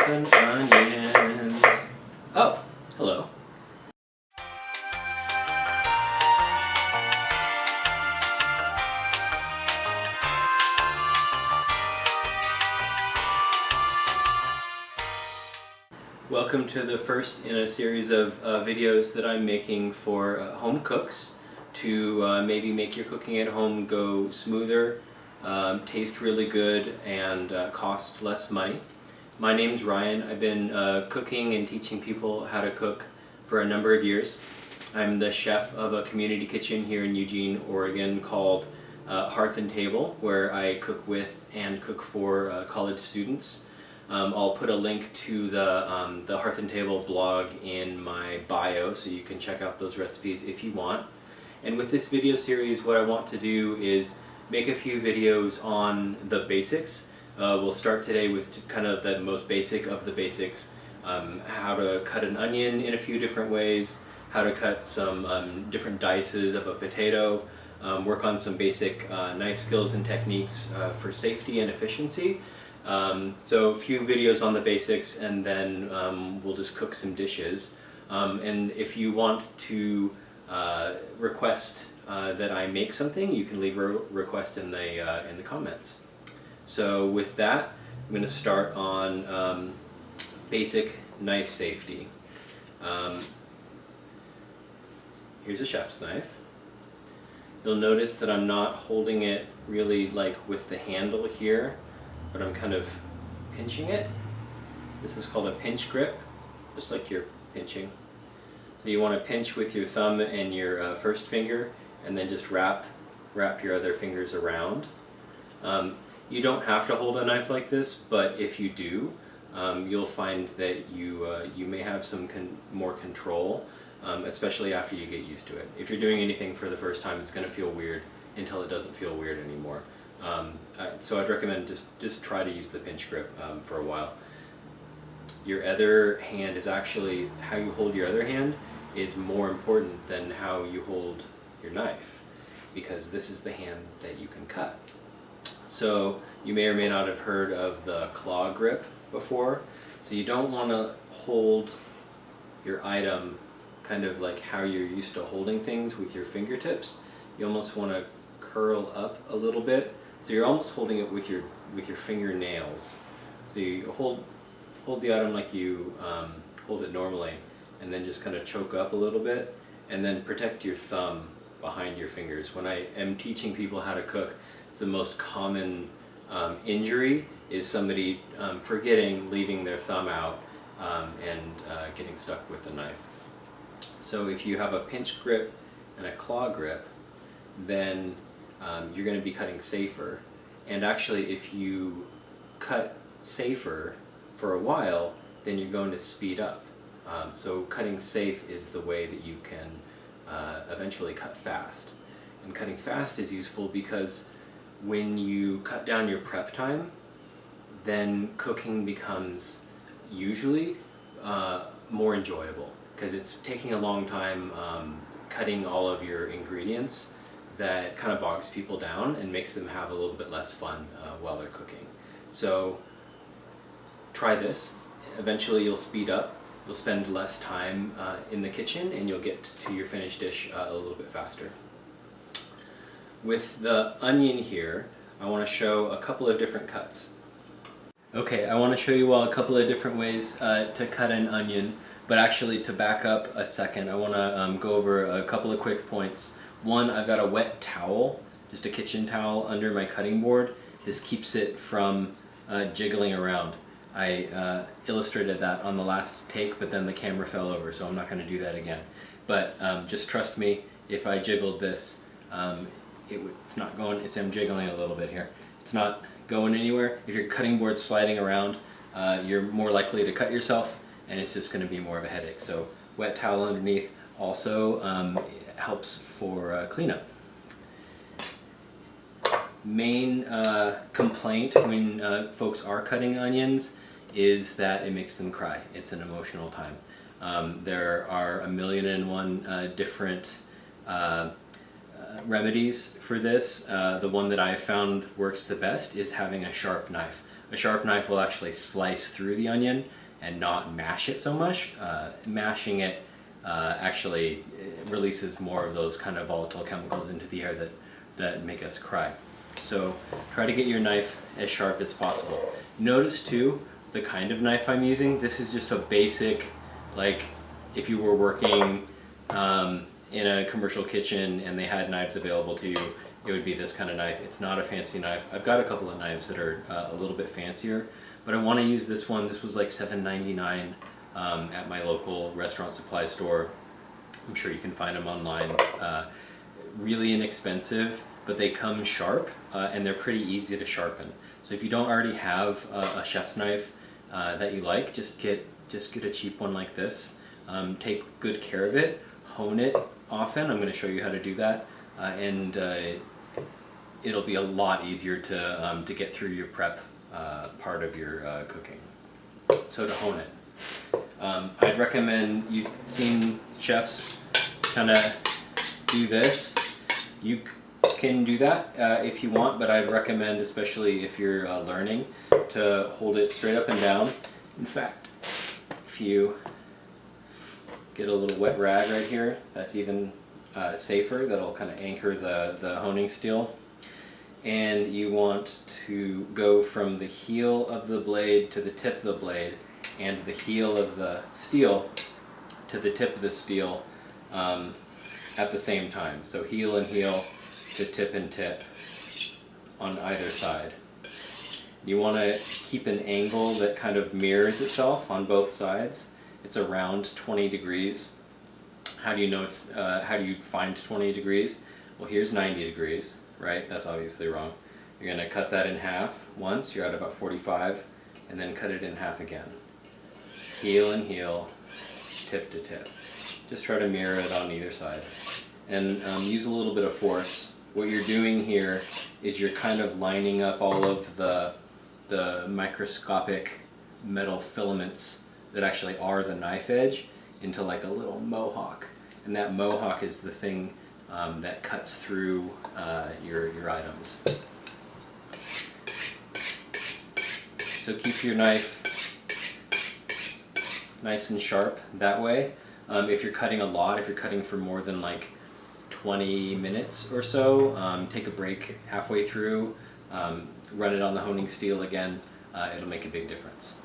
chopping onions. Oh, hello. Welcome to the first in a series of videos that I'm making for home cooks to maybe make your cooking at home go smoother, taste really good, and cost less money. My name's Ryan. I've been cooking and teaching people how to cook for a number of years. I'm the chef of a community kitchen here in Eugene, Oregon called Hearth and Table, where I cook with and cook for college students. I'll put a link to the Hearth and Table blog in my bio so you can check out those recipes if you want. And with this video series, what I want to do is make a few videos on the basics. We'll start today with kind of the most basic of the basics, how to cut an onion in a few different ways, how to cut some different dices of a potato, work on some basic knife skills and techniques for safety and efficiency. So a few videos on the basics, and then we'll just cook some dishes. And if you want to request that I make something, you can leave a request in the comments. So with that, I'm going to start on basic knife safety. Here's a chef's knife. You'll notice that I'm not holding it really like with the handle here, but I'm kind of pinching it. This is called a pinch grip, just like you're pinching. So you want to pinch with your thumb and your first finger, and then just wrap your other fingers around. You don't have to hold a knife like this, but if you do, you'll find that you may have some more control, especially after you get used to it. If you're doing anything for the first time, it's going to feel weird until it doesn't feel weird anymore. So I'd recommend just try to use the pinch grip for a while. Your other hand is actually, how you hold your other hand is more important than how you hold your knife, because this is the hand that you can cut. So you may or may not have heard of the claw grip before. So you don't want to hold your item kind of like how you're used to holding things with your fingertips. You almost want to curl up a little bit. So you're almost holding it with your fingernails. So you hold the item like you hold it normally, and then just kind of choke up a little bit, and then protect your thumb behind your fingers. When I am teaching people how to cook, it's the most common injury is somebody forgetting, leaving their thumb out, and getting stuck with the knife. So if you have a pinch grip and a claw grip, then you're going to be cutting safer. And actually, if you cut safer for a while, then you're going to speed up. So cutting safe is the way that you can eventually cut fast. And cutting fast is useful because when you cut down your prep time, then cooking becomes usually more enjoyable, because it's taking a long time cutting all of your ingredients. That kind of bogs people down and makes them have a little bit less fun while they're cooking. So try this. Eventually you'll speed up, you'll spend less time in the kitchen, and you'll get to your finished dish a little bit faster. With the onion here, I want to show a couple of different cuts. Okay, I want to show you all a couple of different ways to cut an onion, but actually, to back up a second, I want to go over a couple of quick points. One, I've got a wet towel, just a kitchen towel, under my cutting board. This keeps it from jiggling around. I illustrated that on the last take, but then the camera fell over, so I'm not going to do that again. But just trust me, if I jiggled this, it's not going, I'm jiggling a little bit here. It's not going anywhere. If your cutting board's sliding around, you're more likely to cut yourself, and it's just going to be more of a headache. So wet towel underneath also helps for cleanup. Main complaint when folks are cutting onions is that it makes them cry. It's an emotional time. There are 1,000,001 different remedies for this. The one that I found works the best is having a sharp knife. A sharp knife will actually slice through the onion and not mash it so much. Mashing it actually releases more of those kind of volatile chemicals into the air that make us cry. So try to get your knife as sharp as possible. Notice too the kind of knife I'm using. This is just a basic, like if you were working in a commercial kitchen and they had knives available to you, it would be this kind of knife. It's not a fancy knife. I've got a couple of knives that are a little bit fancier, but I want to use this one. This was like $7.99 at my local restaurant supply store. I'm sure you can find them online. Really inexpensive, but they come sharp and they're pretty easy to sharpen. So if you don't already have a chef's knife that you like, just get a cheap one like this. Take good care of it. Hone it often. I'm going to show you how to do that, and it'll be a lot easier to get through your prep part of your cooking. So to hone it, I'd recommend, you've seen chefs kind of do this. You can do that if you want, but I'd recommend, especially if you're learning, to hold it straight up and down. In fact, if you get a little wet rag right here, that's even safer. That'll kind of anchor the honing steel. And you want to go from the heel of the blade to the tip of the blade, and the heel of the steel to the tip of the steel at the same time. So heel and heel to tip and tip on either side. You want to keep an angle that kind of mirrors itself on both sides. It's around 20 degrees. How do you know it's, how do you find 20 degrees? Well, here's 90 degrees, right? That's obviously wrong. You're going to cut that in half once, you're at about 45, and then cut it in half again. Heel and heel, tip to tip. Just try to mirror it on either side. And use a little bit of force. What you're doing here is you're kind of lining up all of the microscopic metal filaments that actually are the knife edge into like a little mohawk. And that mohawk is the thing that cuts through your items. So keep your knife nice and sharp that way. If you're cutting a lot, if you're cutting for more than like 20 minutes or so, take a break halfway through, run it on the honing steel again. It'll make a big difference.